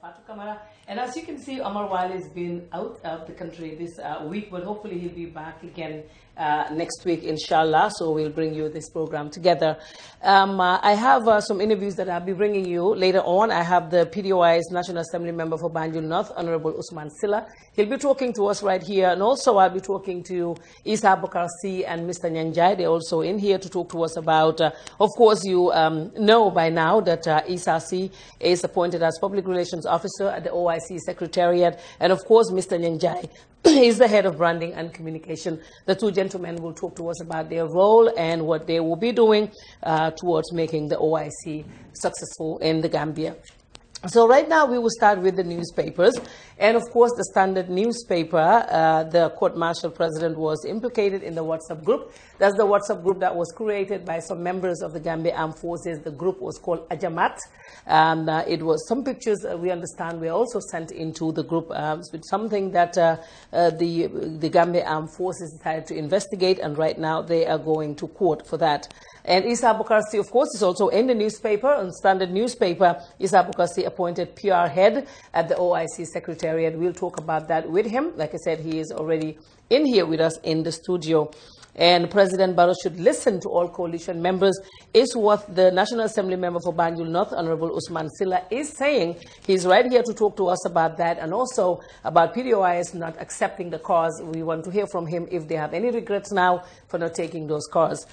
Fatou Camara. And as you can see, Omar Wali has been out of the country this week, but hopefully he'll be back again next week, inshallah. So we'll bring you this program together. I have some interviews that I'll be bringing you later on. I have the PDOI's National Assembly member for Banjul North, Honorable Usman Silla. He'll be talking to us right here. And also I'll be talking to Isa Bukarsi and Mr. Nyanjai. They're also in here to talk to us about, of course, you know by now that Isa C is appointed as Public Relations Officer at the OIC Secretariat. And of course, Mr. Nyanjai is the head of branding and communication. The two gentlemen will talk to us about their role and what they will be doing towards making the OIC successful in the Gambia. So right now we will start with the newspapers. And of course, the Standard newspaper, the court-martial president was implicated in the WhatsApp group. That's the WhatsApp group that was created by some members of the Gambia Armed Forces. The group was called Ajamat. It was some pictures, we understand, were also sent into the group with something that the Gambia Armed Forces decided to investigate, and right now they are going to court for that. And Isa Bukarsi, of course, is also in the newspaper, on Standard newspaper. Isa Bukarsi appointed PR head at the OIC Secretariat. We'll talk about that with him. Like I said, he is already in here with us in the studio. And President Barrow should listen to all coalition members, is what the National Assembly member for Banjul North, Honorable Usman Silla, is saying. He's right here to talk to us about that, and also about PDOIs not accepting the cause. We want to hear from him if they have any regrets now for not taking those cars.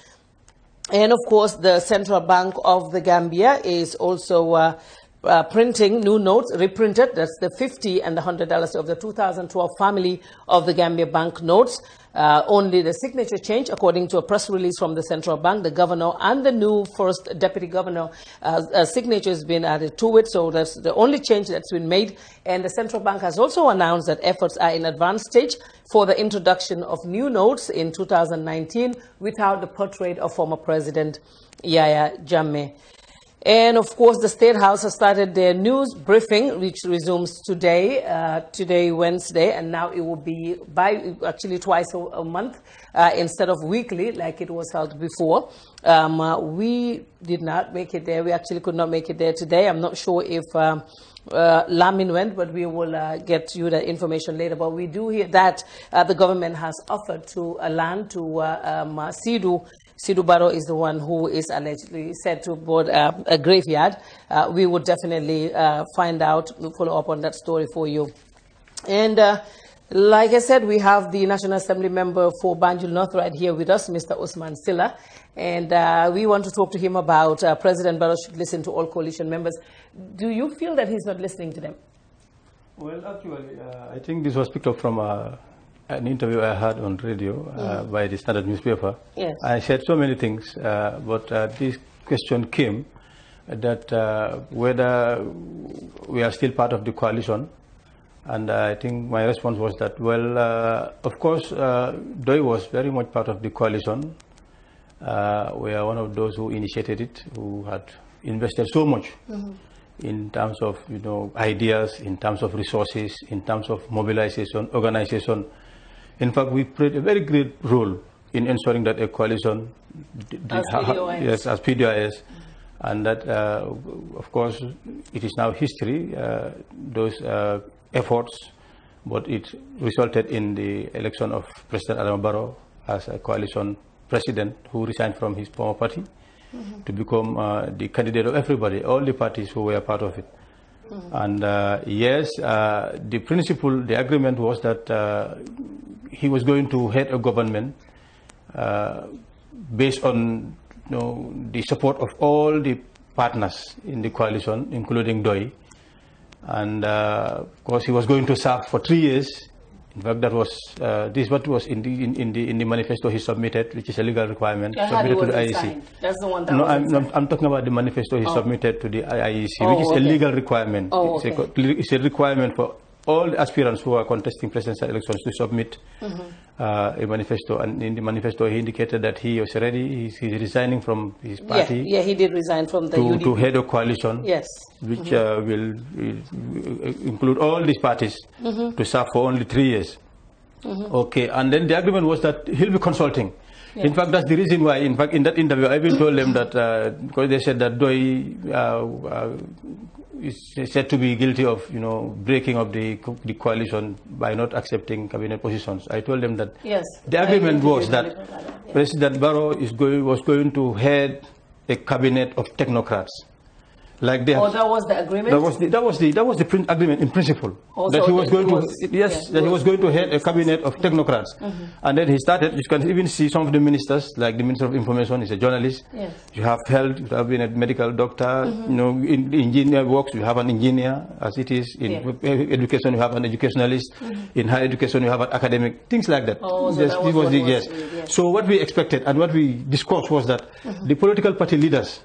And of course, the Central Bank of the Gambia is also printing new notes, reprinted. That's the $50 and the $100 of the 2012 family of the Gambia bank notes. Only the signature change, according to a press release from the Central Bank. The governor and the new first deputy governor signature has been added to it. So that's the only change that's been made. And the Central Bank has also announced that efforts are in advanced stage for the introduction of new notes in 2019 without the portrait of former President Yahya Jammeh. And of course, the State House has started their news briefing, which resumes today, Wednesday, and now it will be actually twice a month instead of weekly like it was held before. We did not make it there. We actually could not make it there today. I'm not sure if Lamin went, but we will get you the information later. But we do hear that the government has offered to land to Sidu Barrow is the one who is allegedly said to board a graveyard. We would definitely find out, follow up on that story for you. And like I said, we have the National Assembly member for Banjul North right here with us, Mr. Usman Silla. And we want to talk to him about President Barrow should listen to all coalition members. Do you feel that he's not listening to them? Well, actually, I think this was picked up from an interview I had on radio by the Standard newspaper. Yes. I said so many things, but this question came that whether we are still part of the coalition. And I think my response was that, well, of course, Doi was very much part of the coalition. We are one of those who initiated it, who had invested so much in terms of, ideas, in terms of resources, in terms of mobilization, organization. In fact, we played a very great role in ensuring that a coalition, as PDOIs. Yes, as PDOIs, and that, of course, it is now history, those efforts, but it resulted in the election of President Adama Barrow as a coalition president who resigned from his former party to become the candidate of everybody, all the parties who were part of it. And yes, the principle, the agreement was that he was going to head a government based on the support of all the partners in the coalition, including Doi. And of course, he was going to serve for 3 years. In fact, that was this what was in the manifesto he submitted, which is a legal requirement submitted to the IEC. That's the one that I'm talking about the manifesto he submitted to the IEC, which is a legal requirement. It's a requirement for all the aspirants who are contesting presidential elections to submit a manifesto. And in the manifesto, he indicated that he was ready. He's resigning from his party. Yeah, he did resign from the UDP. To head a coalition, yes, which will include all these parties to serve for only 3 years. Okay, and then the agreement was that he'll be consulting. Yeah. In fact, that's the reason why, in fact, in that interview, I even told them that, because they said that Doi is said to be guilty of, breaking of the coalition by not accepting cabinet positions. I told them that the agreement was that President Barrow was going to head a cabinet of technocrats. Like they that was the agreement? That was the agreement in principle. Also, that he was going he was going to head a cabinet of technocrats. And then he started, you can even see some of the ministers, like the Minister of Information is a journalist. Yes. You have health, you have been a medical doctor, in engineer works, you have an engineer, as it is. In education, you have an educationalist. In higher education, you have an academic, things like that. Oh, so that was yes. So what we expected and what we discussed was that the political party leaders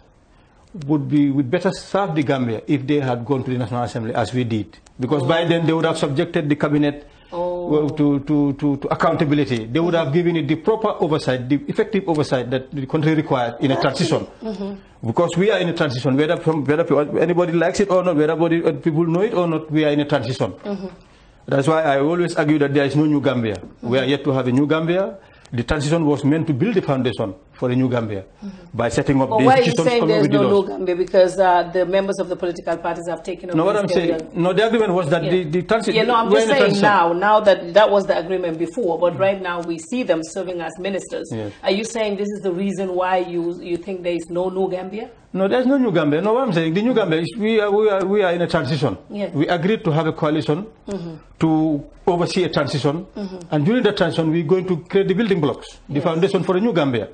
would better serve the Gambia if they had gone to the National Assembly as we did. Because by then they would have subjected the cabinet to accountability. They would have given it the proper oversight, the effective oversight that the country required in a transition. Because we are in a transition, whether anybody likes it or not, whether people know it or not, we are in a transition. That's why I always argue that there is no new Gambia. We are yet to have a new Gambia. The transition was meant to build the foundation for a new Gambia by setting up the institutions. Why are you saying there is no new Gambia? Because the members of the political parties have taken over. No, what I'm saying, the agreement was that the transition. I'm just saying now that was the agreement before, but right now we see them serving as ministers. Yes. Are you saying this is the reason why you think there is no new Gambia? No, there's no new Gambia. No, what I'm saying, the new Gambia is we are in a transition. Yes. We agreed to have a coalition to oversee a transition, and during that transition, we're going to create the building blocks, the foundation for a new Gambia.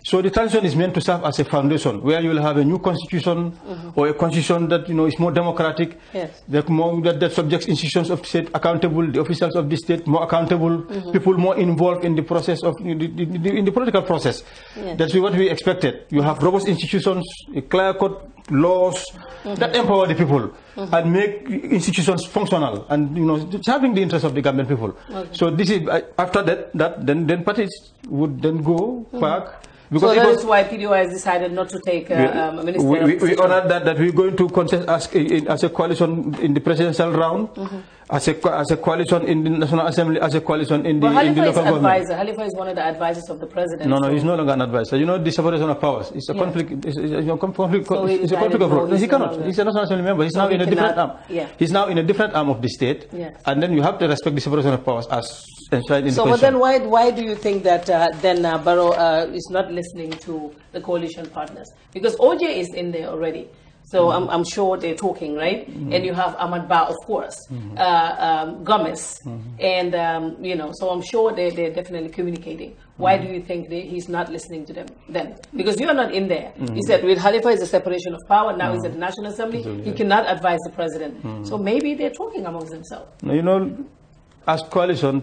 So the transition is meant to serve as a foundation where you will have a new constitution or a constitution that is more democratic, that subjects institutions of the state accountable, the officials of the state more accountable, people more involved in the process of in the political process. That's what we expected. You have robust institutions, clear-cut laws that empower the people and make institutions functional and serving the interests of the Gambian people. So this is after that then parties would then go back. Because so that is why PDO has decided not to take a ministerial position. We honor that we're going to contest as a coalition in the presidential round, as a coalition in the National Assembly, as a coalition in the local government. Halifa is one of the advisors of the president. No, he's no longer an advisor. The separation of powers. It's a conflict. It's a conflict of roles. He cannot. He's a National Assembly member. He's now in a different arm. He's now in a different arm of the state. And then you have to respect the separation of powers as enshrined in the Constitution. So, but then why do you think that then Barrow is not listening to the coalition partners? Because OJ is in there already. So I'm sure they're talking, right? And you have Ahmad Ba, of course, Gomez, and so I'm sure they're definitely communicating. Why do you think he's not listening to them then? Because you are not in there. He said with Halifa is a separation of power. Now he's at the National Assembly. He cannot advise the president. So maybe they're talking amongst themselves. As coalition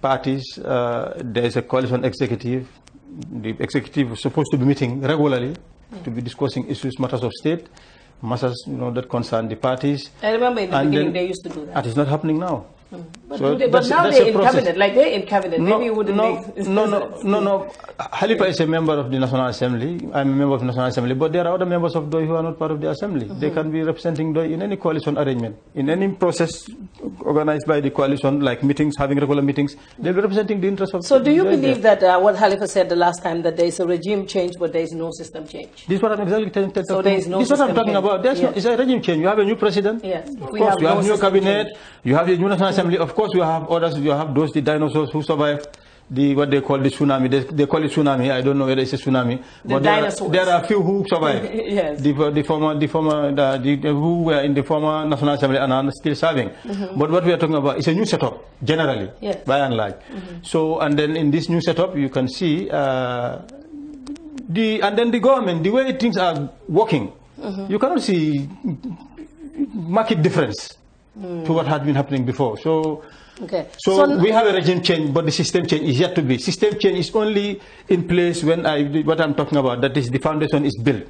parties, there is a coalition executive. The executive is supposed to be meeting regularly to be discussing issues, matters of state, matters that concern the parties. I remember in the beginning they used to do that. That is not happening now. But, now they're in cabinet, like they're in cabinet. Maybe it wouldn't make No. Halifa is a member of the National Assembly. I'm a member of the National Assembly, but there are other members of DOI who are not part of the Assembly. They can be representing DOI in any coalition arrangement, in any process organized by the coalition, like meetings, having regular meetings. They'll be representing the interests of. So, do you believe that what Halifa said the last time, that there is a regime change, but there is no system change? This is what I'm exactly telling. So there is no. This is what I'm talking about. There's no. It's a regime change. You have a new president. Yes. Of course, you have new cabinet. You have the new National Assembly. Of course, you have others. You have the dinosaurs who survived what they call the tsunami. They call it tsunami. I don't know whether it's a tsunami. But there are a few who survived. Yes. Who were in the former National Assembly and are still serving. But what we are talking about is a new setup, generally, by and large. So, and then in this new setup, you can see and then the government, the way things are working, you cannot see market difference to what had been happening before. So we have a regime change, but the system change is yet to be. System change is only in place when what I'm talking about, that is the foundation is built.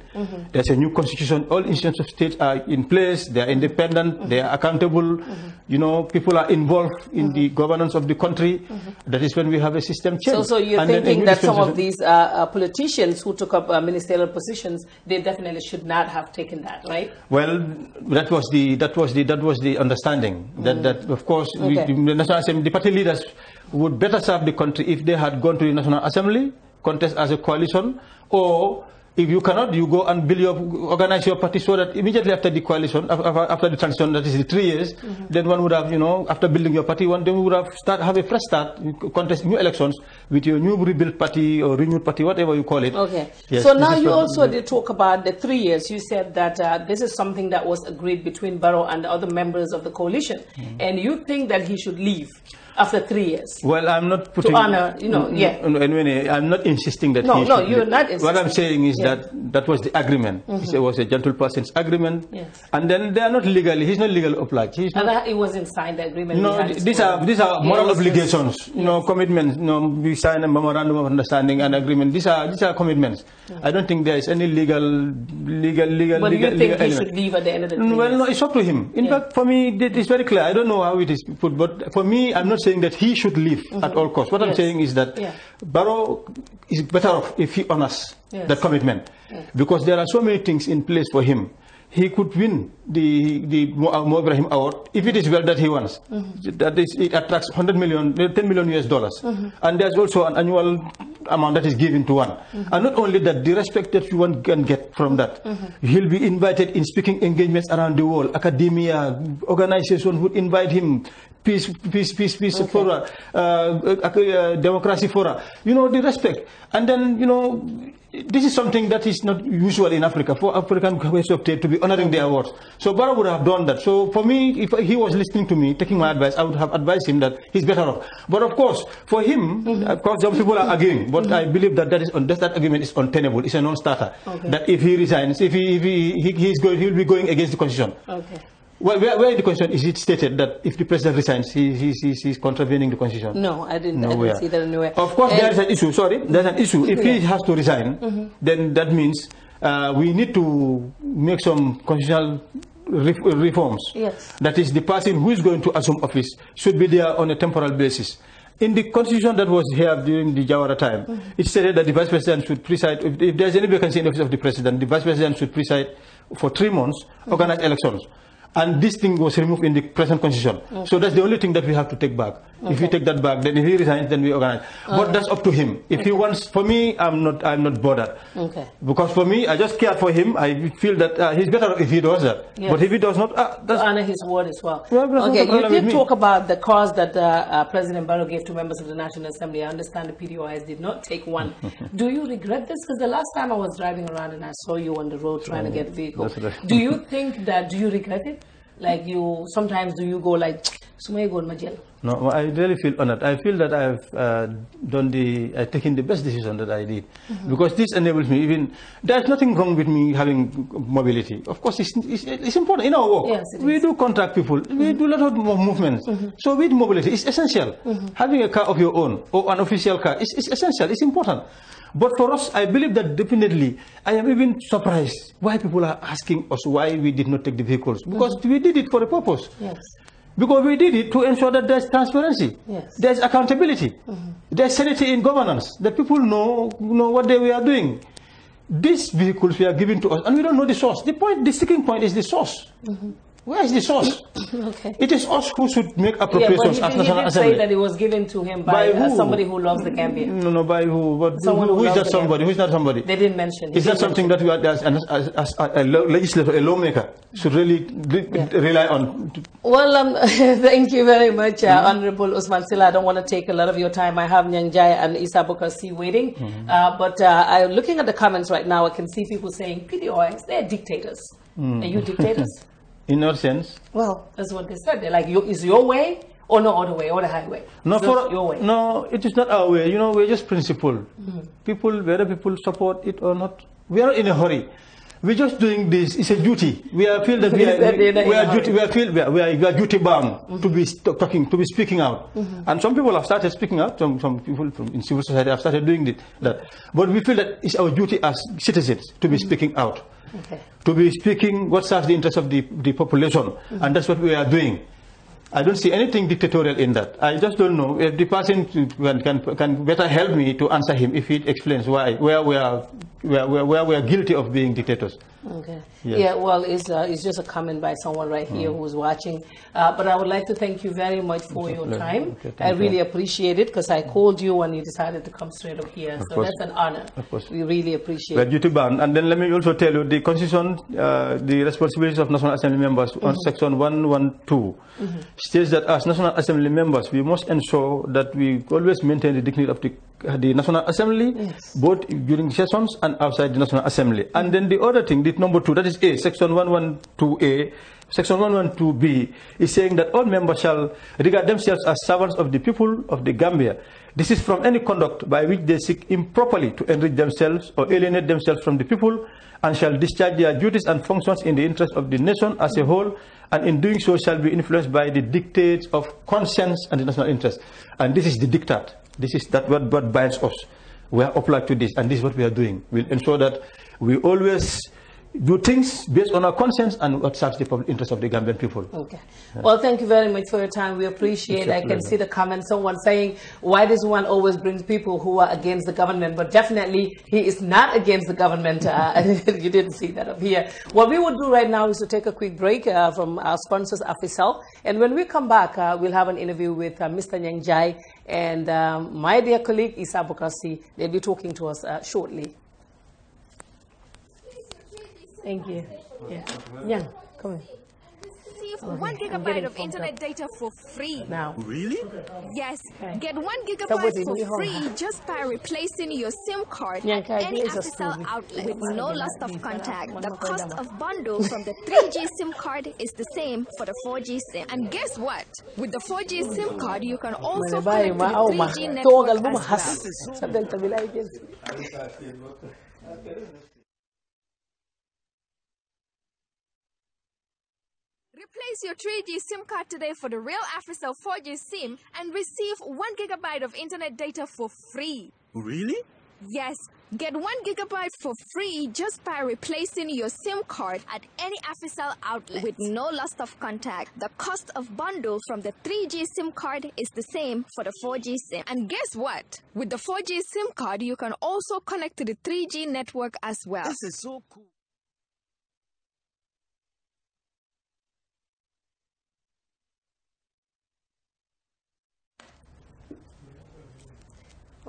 There's a new constitution, all institutions of state are in place, they are independent, they are accountable, people are involved in the governance of the country. That is when we have a system change. So you're thinking that some of these politicians who took up ministerial positions, they definitely should not have taken that, right? Well, that was the understanding. That of course the National Assembly, the party leaders would better serve the country if they had gone to the National Assembly, contest as a coalition, or if you cannot, you go and organize your party so that immediately after the coalition, after the transition, that is the 3 years, then one would have, after building your party, then would have a fresh start, contest new elections with your new rebuilt party or renewed party, whatever you call it. Okay. Yes, so now you also did talk about the 3 years. You said that this is something that was agreed between Barrow and the other members of the coalition, and you think that he should leave after 3 years. Well, I'm not putting... To honor, I'm not insisting that he should... you're not insisting. What I'm saying is that was the agreement. It was a gentle person's agreement. Yes. And then they are not legally... He's not legally obliged. He's not... It wasn't signed, the agreement. No, these are moral obligations. Commitments. We sign a memorandum of understanding and agreement. These are commitments. I don't think there is any legal... But do you think he should leave at the end of the 3 years? Well, no, it's up to him. In fact, for me, it's very clear. I don't know how it is put, but for me, I'm not saying that he should leave at all costs. What I'm saying is that Barrow is better off if he honors that commitment, because there are so many things in place for him. He could win the Mo Ibrahim Award if it is well that he wants. That is, it attracts $10 million US, and there's also an annual amount that is given to one. And not only that, the respect that one can get from that. He'll be invited in speaking engagements around the world. Academia, organizations would invite him. Peace fora, democracy fora. The respect. And then, this is something that is not usual in Africa, for African ways of trade to be honoring the awards. So Barrow would have done that. So for me, if he was listening to me, taking my advice, I would have advised him that he's better off. But of course, for him, of course, some people are arguing, but I believe that that argument is untenable. It's a non-starter. That if he resigns, he'll be going against the constitution. Okay. Where in the Constitution is it stated that if the president resigns, he's contravening the Constitution? No, I didn't see that anywhere. Of course, there's an issue. Sorry, there's an issue. If he has to resign, then that means we need to make some constitutional reforms. Yes. That is, the person who is going to assume office should be there on a temporal basis. In the constitution that was here during the Jawara time, it stated that the vice president should preside, if there's any vacancy in the office of the president, the vice president should preside for 3 months, organize elections. And this thing was removed in the present constitution. So that's the only thing that we have to take back. If we take that back, then if he resigns, then we organize. But that's up to him. If he wants, for me, I'm not bothered. Because for me, I just care for him. I feel that he's better if he does that. But if he does not, that's... To honor his word as well. You did talk about the cause that President Barrow gave to members of the National Assembly. I understand the PDOIs did not take one. Do you regret this? Because the last time I was driving around and I saw you on the road trying to get a vehicle. Do you think that, do you regret it? Like sometimes do you go like, no, I really feel honored. I feel that I've taken the best decision that I did. Because this enables me, even, there's nothing wrong with me having mobility. Of course, it's important in our work. Yes, we do contract people, we do a lot of movements. So with mobility, it's essential. Having a car of your own, or an official car, it's essential, it's important. But for us, I believe that definitely, I am even surprised why people are asking us why we did not take the vehicles. Because we did it for a purpose. Yes. Because we did it to ensure that there's transparency, there's accountability, there's sanity in governance, that people know what we are doing. These vehicles were given to us, and we don't know the source. The sticking point is the source. Where is the source? It is us who should make appropriations as National Assembly. He did say that it was given to him by somebody who loves the Gambia. No, by who? But who is that somebody? Who is that somebody? They didn't mention. Is that something that we are, as a legislator, a lawmaker, should really rely on? Well, thank you very much, Honorable Usman Silla. I don't want to take a lot of your time. I have Nyang Jai and Isa Bukar C waiting. But looking at the comments right now, I can see people saying, PDOIs, they're dictators. Are you dictators? In what sense? Well, that's what they said. They're like, is your way or no other way or the highway? No, your way. No, it is not our way. We're just principled. People, whether people support it or not, we are in a hurry. We're just doing this. It's a duty. We feel that we are duty bound to be talking, to be speaking out. And some people have started speaking out. Some people in civil society have started doing that. But we feel that it's our duty as citizens to be speaking out. To be speaking what serves the interest of the population, and that's what we are doing. I don't see anything dictatorial in that. I just don't know if the person can better help me to answer him if he explains where we are guilty of being dictators. Okay. Yes. Yeah, well, it's just a comment by someone right here who's watching. But I would like to thank you very much for your time. Okay, I thank really you. appreciate it because I called you and you decided to come straight up here. So course. that's an honor. Of course. We really appreciate We're it. duty bound. And then let me also tell you the Constitution, the responsibilities of National Assembly members on Section 112 states that as National Assembly members, we must ensure that we always maintain the dignity of the National Assembly, both during sessions and outside the National Assembly. And then the other thing, the number 2, that is A, Section 112A, Section 112B, is saying that all members shall regard themselves as servants of the people of the Gambia. This is from any conduct by which they seek improperly to enrich themselves or alienate themselves from the people, and shall discharge their duties and functions in the interest of the nation as a whole, and in doing so shall be influenced by the dictates of conscience and the national interest. And this is the diktat. This is what binds us. We are applied to this, and this is what we are doing. We'll ensure that we always do things based on our conscience and what serves the public interest of the Gambian people. Okay. Well, thank you very much for your time. We appreciate it. I can see the comments. Someone saying, why does one always bring people who are against the government? But definitely, he is not against the government. You didn't see that up here. What we will do right now is to take a quick break from our sponsors, Afisal. And when we come back, we'll have an interview with Mr. Nyang Jai and my dear colleague, Isa Bukasi. They'll be talking to us shortly. Thank you. Yeah. Yeah, come on. Receive 1 gigabyte of internet data for free. Now. Really? Yes. Okay. Get 1 gigabyte for free just by replacing your SIM card at any Afisal outlet with no loss of contact. The cost of bundle from the 3G SIM card is the same for the 4G SIM. And guess what? With the 4G SIM card, you can also connect to the 3G network as well. Replace your 3G SIM card today for the real Afisal 4G SIM and receive 1 gigabyte of internet data for free. Really? Yes. Get 1 gigabyte for free just by replacing your SIM card at any Afisal outlet with no loss of contact. The cost of bundle from the 3G SIM card is the same for the 4G SIM. And guess what? With the 4G SIM card, you can also connect to the 3G network as well. This is so cool.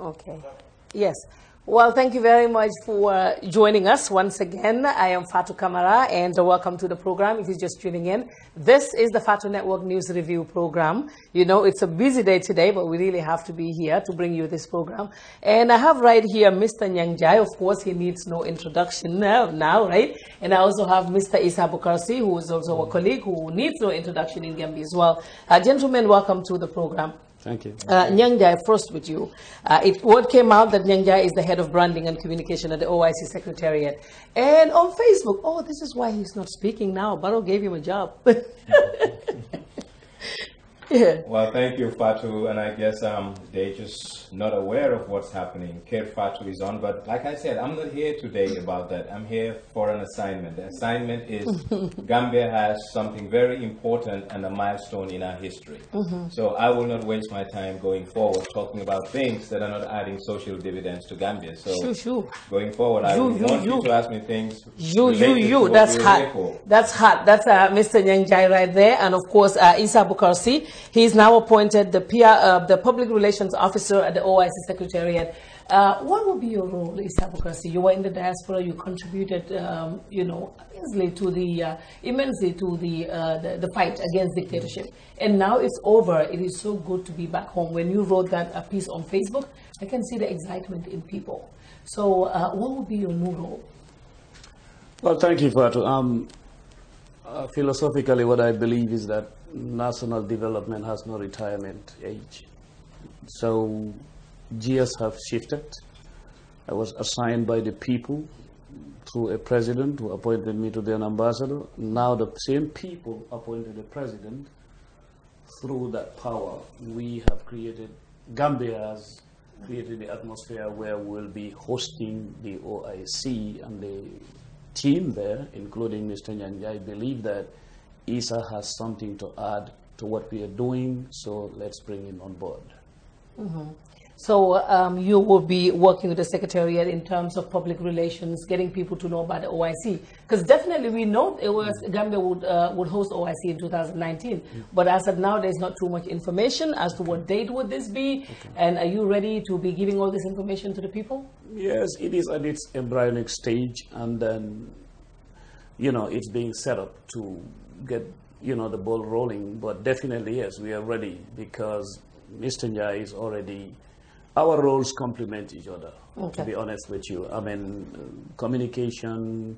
Okay. Yes. Well, thank you very much for joining us once again. I am Fatou Camara, and welcome to the program. If you're just tuning in, this is the Fatou Network News Review program. You know, it's a busy day today, but we really have to be here to bring you this program. And I have right here Mr. Nyang Jai. Of course, he needs no introduction now, right? And I also have Mr. Isa Bukarsi, who is also a colleague who needs no introduction in Gambia as well. Gentlemen, welcome to the program. Thank you. Nyang Jai, first with you. Word came out that Nyang Jai is the head of branding and communication at the OIC Secretariat. And on Facebook, oh, this is why he's not speaking now. Barrow gave him a job. Yeah. Well, thank you, Fatou, and I guess they're just not aware of what's happening. Care Fatou is on, but like I said, I'm not here today about that. I'm here for an assignment. The assignment is Gambia has something very important and a milestone in our history. So I will not waste my time going forward talking about things that are not adding social dividends to Gambia. So going forward, I want you to ask me things. That's hot. That's hot. That's Mr. Nyang Jai right there, and of course Isa Bukarsi. He is now appointed the Public Relations Officer at the OIC Secretariat. What will be your role, Isa Bukarsi? You were in the diaspora. You contributed, immensely to the fight against dictatorship. And now it's over. It is so good to be back home. When you wrote that piece on Facebook, I can see the excitement in people. So, what will be your new role? Well, thank you, Fatou. Philosophically, what I believe is that national development has no retirement age. So years have shifted. I was assigned by the people through a president who appointed me to be an ambassador. Now the same people appointed a president. Through that power, we have created, Gambia has created the atmosphere where we'll be hosting the OIC, and the team there, including Mr. Nyang Jai, believe that Isa has something to add to what we are doing, so let's bring him on board. So you will be working with the Secretariat in terms of public relations, getting people to know about the OIC. Because definitely we know it was Gambia would host OIC in 2019. But as of now, there's not too much information as to what date would this be. And are you ready to be giving all this information to the people? Yes, it is at its embryonic stage, and then, it's being set up to get, the ball rolling. But definitely, yes, we are ready, because Mr. Njai is already, our roles complement each other, to be honest with you. I mean, communication,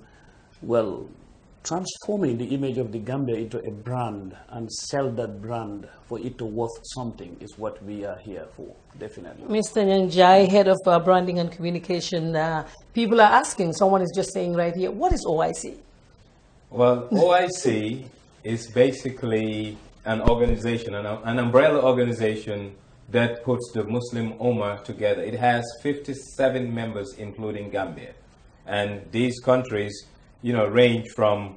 transforming the image of the Gambia into a brand and sell that brand for it to worth something is what we are here for, definitely. Mr. Njai, Head of Branding and Communication, people are asking, someone is just saying right here, what is OIC? Well, OIC is basically an organization, an umbrella organization that puts the Muslim Ummah together. It has 57 members, including Gambia. And these countries, range from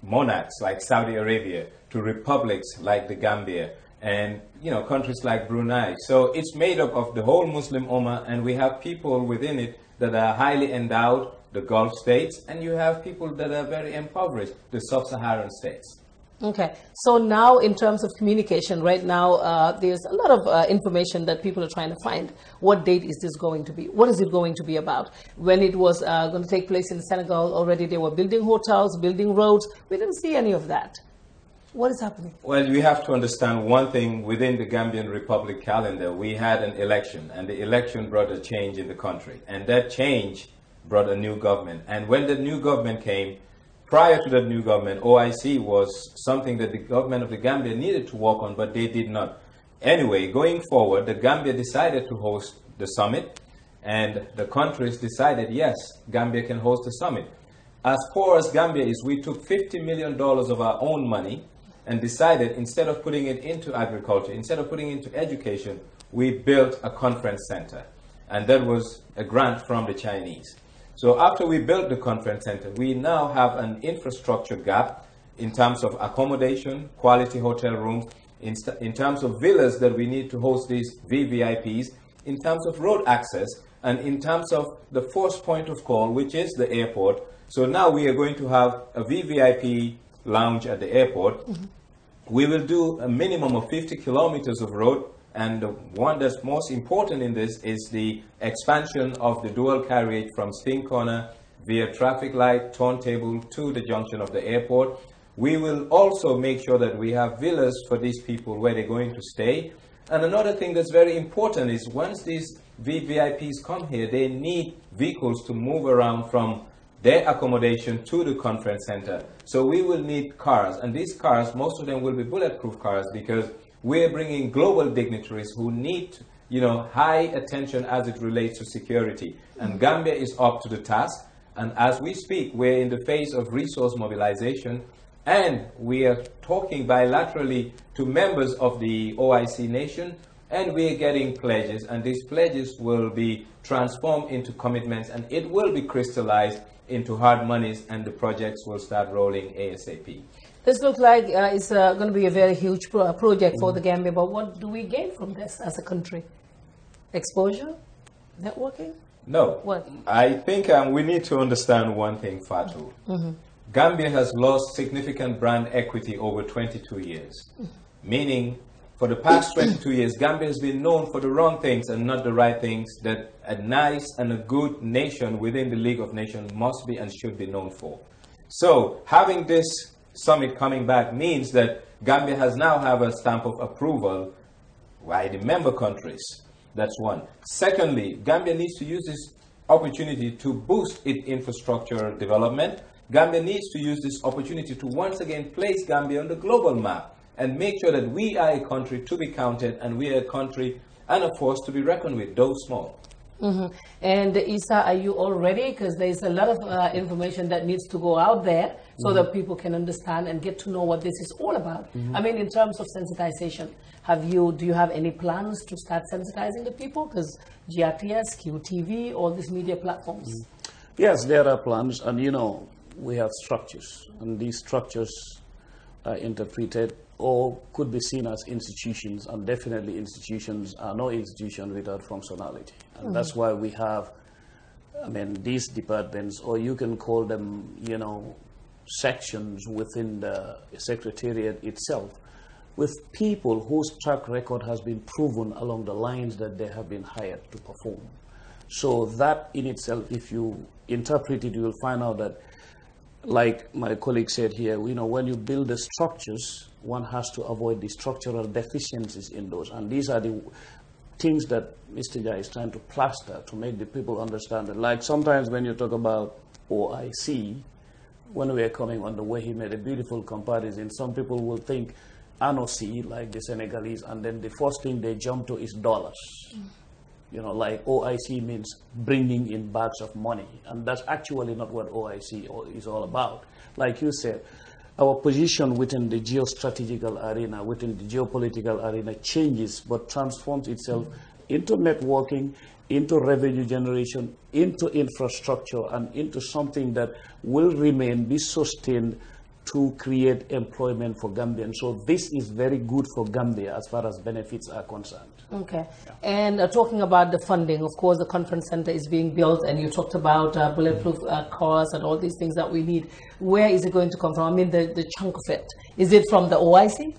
monarchs like Saudi Arabia to republics like the Gambia and, countries like Brunei. So it's made up of the whole Muslim Ummah, and we have people within it that are highly endowed, the Gulf states, and you have people that are very impoverished, the sub-Saharan states. Okay, so now in terms of communication, right now there's a lot of information that people are trying to find. What date is this going to be? What is it going to be about? When it was going to take place in Senegal, already they were building hotels, building roads. We didn't see any of that. What is happening? Well, we have to understand one thing within the Gambian Republic calendar. We had an election, and the election brought a change in the country. And that change brought a new government. And when the new government came, prior to the new government, OIC was something that the government of the Gambia needed to work on, but they did not. Anyway, going forward, the Gambia decided to host the summit, and the countries decided, yes, Gambia can host the summit. As poor as Gambia is, we took $50 million of our own money and decided, instead of putting it into agriculture, instead of putting it into education, we built a conference center. And that was a grant from the Chinese. So after we built the conference center, we now have an infrastructure gap in terms of accommodation, quality hotel rooms, in terms of villas that we need to host these VVIPs, in terms of road access, and in terms of the first point of call, which is the airport. So now we are going to have a VVIP lounge at the airport. We will do a minimum of 50 kilometers of road. And the one that's most important in this is the expansion of the dual carriage from Sting Corner via traffic light, turntable to the junction of the airport. We will also make sure that we have villas for these people where they're going to stay. And another thing that's very important is once these VVIPs come here, they need vehicles to move around from their accommodation to the conference center. So we will need cars. And these cars, most of them will be bulletproof cars, because we're bringing global dignitaries who need, high attention as it relates to security. And Gambia is up to the task. And as we speak, we're in the phase of resource mobilization. And we are talking bilaterally to members of the OIC nation. And we are getting pledges. And these pledges will be transformed into commitments. And it will be crystallized into hard monies. And the projects will start rolling ASAP. This looks like it's going to be a very huge project for the Gambia, but what do we gain from this as a country? Exposure? Networking? No. What? I think we need to understand one thing, Fatou. Gambia has lost significant brand equity over 22 years, meaning for the past 22 years, Gambia has been known for the wrong things and not the right things that a nice and a good nation within the League of Nations must be and should be known for. So having this summit coming back means that Gambia has now have a stamp of approval by the member countries. That's one. Secondly, Gambia needs to use this opportunity to boost its infrastructure development. Gambia needs to use this opportunity to once again place Gambia on the global map and make sure that we are a country to be counted, and we are a country and a force to be reckoned with, though small. And Isa, are you all ready? Because there's a lot of information that needs to go out there so that people can understand and get to know what this is all about. I mean, in terms of sensitization, do you have any plans to start sensitizing the people? Because GRTS, QTV, all these media platforms. Yes, there are plans, and we have structures, and these structures are interpreted or could be seen as institutions, and definitely institutions are no institution without functionality. And that's why we have, I mean, these departments, or you can call them, you know, sections within the secretariat itself, with people whose track record has been proven along the lines that they have been hired to perform. So that in itself, if you interpret it, you will find out that, like my colleague said here, you know, when you build the structures, one has to avoid the structural deficiencies in those. And these are the things that Mr. Jai is trying to plaster to make the people understand that. Like sometimes when you talk about OIC, when we are coming on the way, he made a beautiful comparison. Some people will think ANOC, like the Senegalese, and then the first thing they jump to is dollars. You know, like OIC means bringing in bags of money. And that's actually not what OIC is all about. Like you said, our position within the geostrategical arena, within the geopolitical arena changes, but transforms itself into networking, into revenue generation, into infrastructure, and into something that will remain, be sustained to create employment for Gambians. So this is very good for Gambia as far as benefits are concerned. Okay. Yeah. And talking about the funding, of course, the conference center is being built, and you talked about bulletproof cars and all these things that we need. Where is it going to come from? I mean, the chunk of it. Is it from the OIC?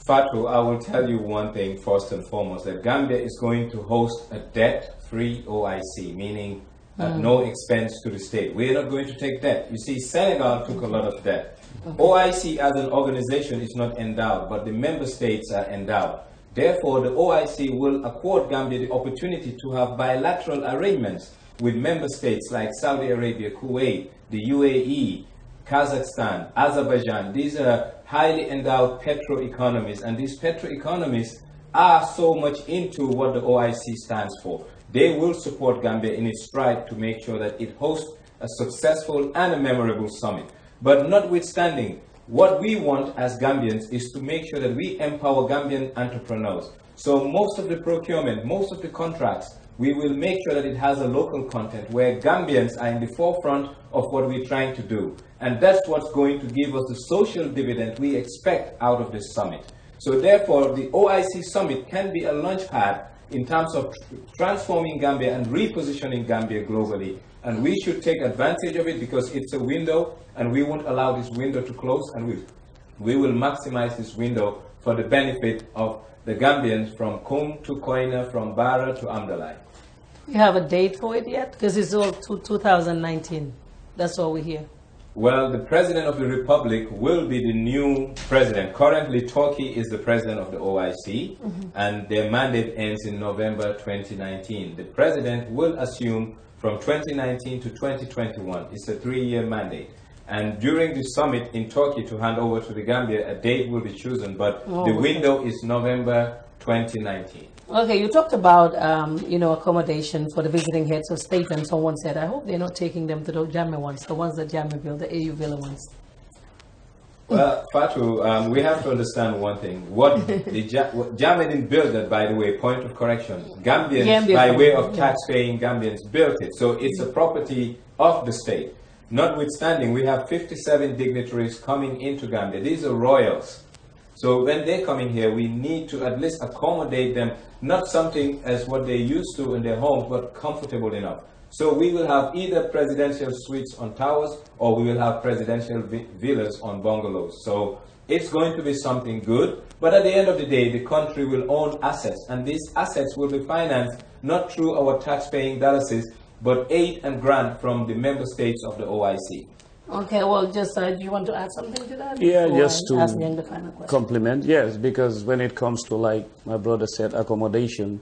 Fatou, I will tell you one thing first and foremost, that Gambia is going to host a debt-free OIC, meaning at no expense to the state. We're not going to take debt. You see, Senegal took a lot of debt. OIC as an organization is not endowed, but the member states are endowed. Therefore, the OIC will accord Gambia the opportunity to have bilateral arrangements with member states like Saudi Arabia, Kuwait, the UAE, Kazakhstan, Azerbaijan. These are highly endowed petro-economies, and these petro-economies are so much into what the OIC stands for. They will support Gambia in its stride to make sure that it hosts a successful and a memorable summit. But notwithstanding, what we want as Gambians is to make sure that we empower Gambian entrepreneurs. So most of the procurement, most of the contracts, we will make sure that it has a local content where Gambians are in the forefront of what we're trying to do. And that's what's going to give us the social dividend we expect out of this summit. So therefore, the OIC summit can be a launchpad in terms of transforming Gambia and repositioning Gambia globally. And we should take advantage of it because it's a window, and we won't allow this window to close, and we will maximize this window for the benefit of the Gambians from Kum to Koina, from Bara to Amdalai. You have a date for it yet? Because it's all 2019. That's all we hear. Well, the President of the Republic will be the new president. Currently, Turkey is the president of the OIC, and their mandate ends in November 2019. The president will assume from 2019 to 2021. It's a 3-year mandate. And during the summit in Turkey to hand over to the Gambia, a date will be chosen, but the window is November 2019. Okay, you talked about, accommodation for the visiting heads of state, and someone said, I hope they're not taking them to the Jammeh ones, the ones that Jammeh built, the AU Villa ones. Well, Fatou, we have to understand one thing. Jammeh didn't build that, by the way, point of correction. Gambians, by way of tax-paying Gambians, built it. So it's a property of the state. Notwithstanding, we have 57 dignitaries coming into Gambia. These are royals. So when they're coming here, we need to at least accommodate them, not something as what they used to in their homes, but comfortable enough. So we will have either presidential suites on towers, or we will have presidential villas on bungalows. So it's going to be something good. But at the end of the day, the country will own assets, and these assets will be financed not through our tax-paying dollars, but aid and grant from the member states of the OIC. Okay, well, just do you want to add something to that? Yeah, just to compliment, yes, because when it comes to, like my brother said, accommodation,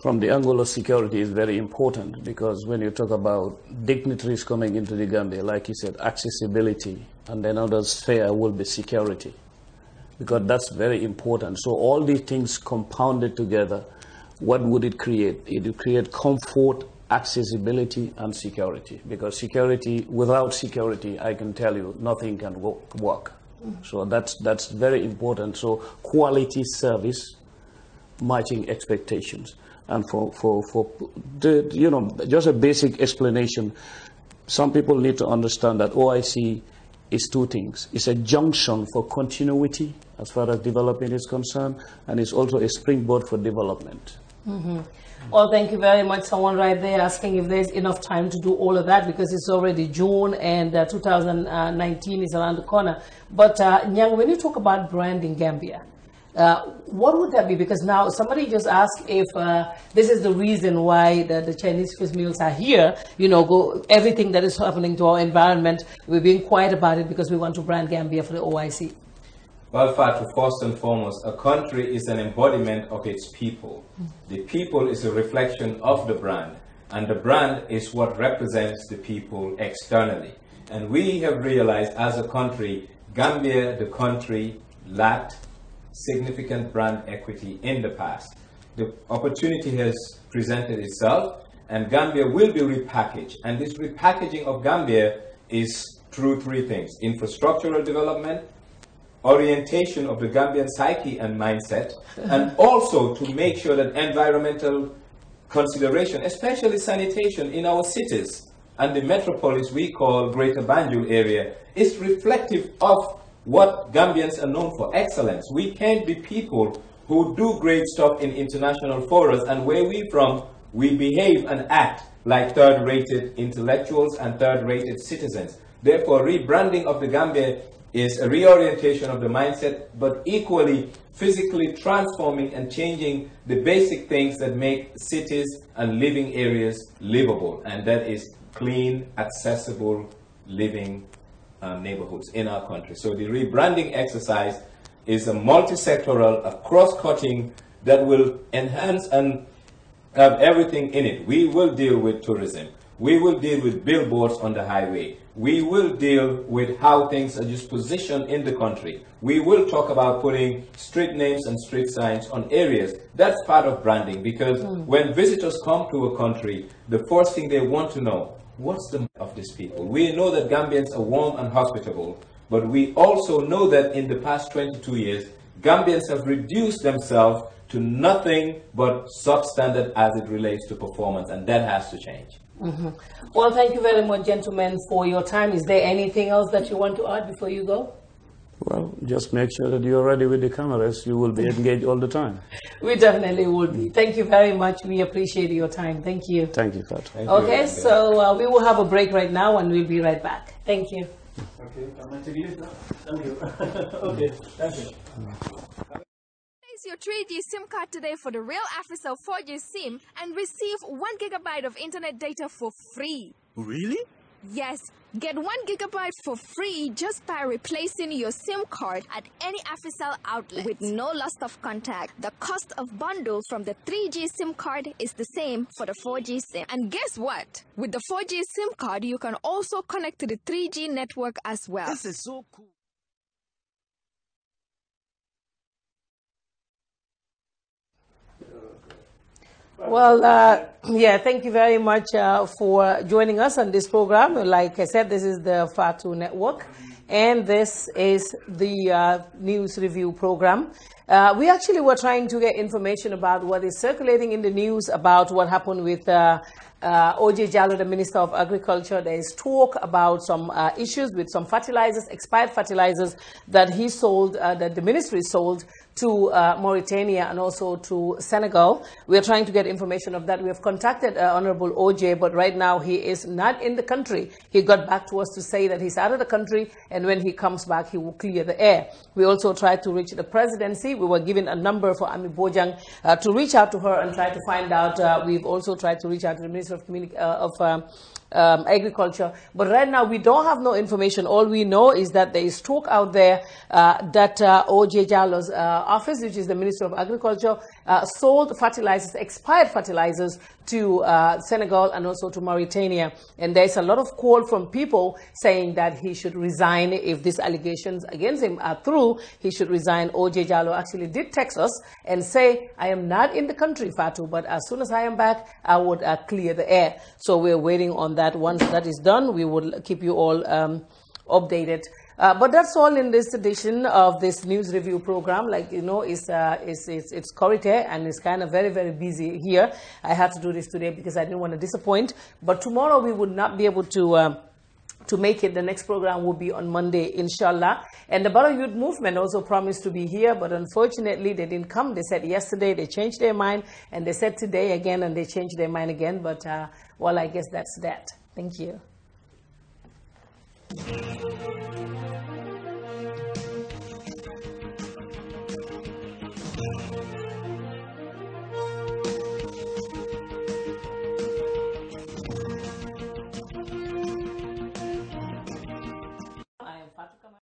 from the angle of security is very important, because when you talk about dignitaries coming into the Gambia, like you said, accessibility, and then another sphere will be security, because that's very important. So all these things compounded together, what would it create? It would create comfort, accessibility, and security, because without security, I can tell you, nothing can work. So that's very important. So quality service matching expectations. And for just a basic explanation, some people need to understand that OIC is two things. It's a junction for continuity as far as development is concerned, and it's also a springboard for development. Well, thank you very much. Someone right there asking if there's enough time to do all of that, because it's already June and 2019 is around the corner. But Nyang, when you talk about branding Gambia, what would that be? Because now somebody just asked if this is the reason why the Chinese fish meals are here. You know, everything that is happening to our environment, we're being quiet about it because we want to brand Gambia for the OIC. Well, Fatou, first and foremost, a country is an embodiment of its people. The people is a reflection of the brand, and the brand is what represents the people externally. And we have realized as a country, Gambia, the country, lacked significant brand equity in the past. The opportunity has presented itself, and Gambia will be repackaged. And this repackaging of Gambia is through three things: infrastructural development, orientation of the Gambian psyche and mindset, and also to make sure that environmental consideration, especially sanitation in our cities and the metropolis we call Greater Banjul area, is reflective of what Gambians are known for: excellence. We can't be people who do great stuff in international forums, and where we from, we behave and act like third-rated intellectuals and third-rated citizens. Therefore, rebranding of the Gambia is a reorientation of the mindset, but equally physically transforming and changing the basic things that make cities and living areas livable, and that is clean, accessible, living neighborhoods in our country. So the rebranding exercise is a multi-sectoral, a cross-cutting that will enhance and have everything in it. We will deal with tourism. We will deal with billboards on the highway. We will deal with how things are just positioned in the country. We will talk about putting street names and street signs on areas. That's part of branding, because when visitors come to a country, the first thing they want to know, what's the of these people? We know that Gambians are warm and hospitable, but we also know that in the past 22 years, Gambians have reduced themselves to nothing but substandard as it relates to performance, and that has to change. Well, thank you very much, gentlemen, for your time. Is there anything else that you want to add before you go? Well, just make sure that you're ready with the cameras. You will be engaged all the time. We definitely will be. Thank you very much. We appreciate your time. Thank you. Thank you, Fatou. Okay, so we will have a break right now, and we'll be right back. Thank you. Okay, I'm going to leave now. Thank you. Okay, thank you. Place your 3G SIM card today for the Real Africell 4G SIM and receive 1 GB of internet data for free. Really? Yes, get 1 GB for free just by replacing your SIM card at any Africell outlet with no loss of contact. The cost of bundle from the 3G SIM card is the same for the 4G SIM. And guess what? With the 4G SIM card, you can also connect to the 3G network as well. This is so cool. Well, yeah, thank you very much for joining us on this program. Like I said, this is the Fatou Network, and this is the news review program. We actually were trying to get information about what is circulating in the news about what happened with O.J. Jallow, the Minister of Agriculture. There is talk about some issues with some fertilizers, expired fertilizers that he sold, that the ministry sold to Mauritania and also to Senegal. We are trying to get information of that. We have contacted Honorable OJ, but right now he is not in the country. He got back to us to say that he's out of the country, and when he comes back, he will clear the air. We also tried to reach the presidency. We were given a number for Ami Bojang to reach out to her and try to find out. We've also tried to reach out to the Minister of Agriculture, but right now we don't have no information. All we know is that there is talk out there that O.J. Jallow's office, which is the Minister of Agriculture, sold fertilizers, expired fertilizers, to Senegal and also to Mauritania. And there's a lot of call from people saying that he should resign if these allegations against him are true. He should resign. O.J. Jallow actually did text us and say, I am not in the country, Fatou, but as soon as I am back, I would clear the air. So we're waiting on that. Once that is done, we will keep you all updated. But that's all in this edition of this news review program. Like you know, it's Corite, and it's kind of very, very busy here. I had to do this today because I didn't want to disappoint. But tomorrow we would not be able to to make it. The next program will be on Monday, inshallah. And the Barrow Youth Movement also promised to be here, but unfortunately they didn't come. They said yesterday, they changed their mind, and they said today again, and they changed their mind again. But, well, I guess that's that. Thank you.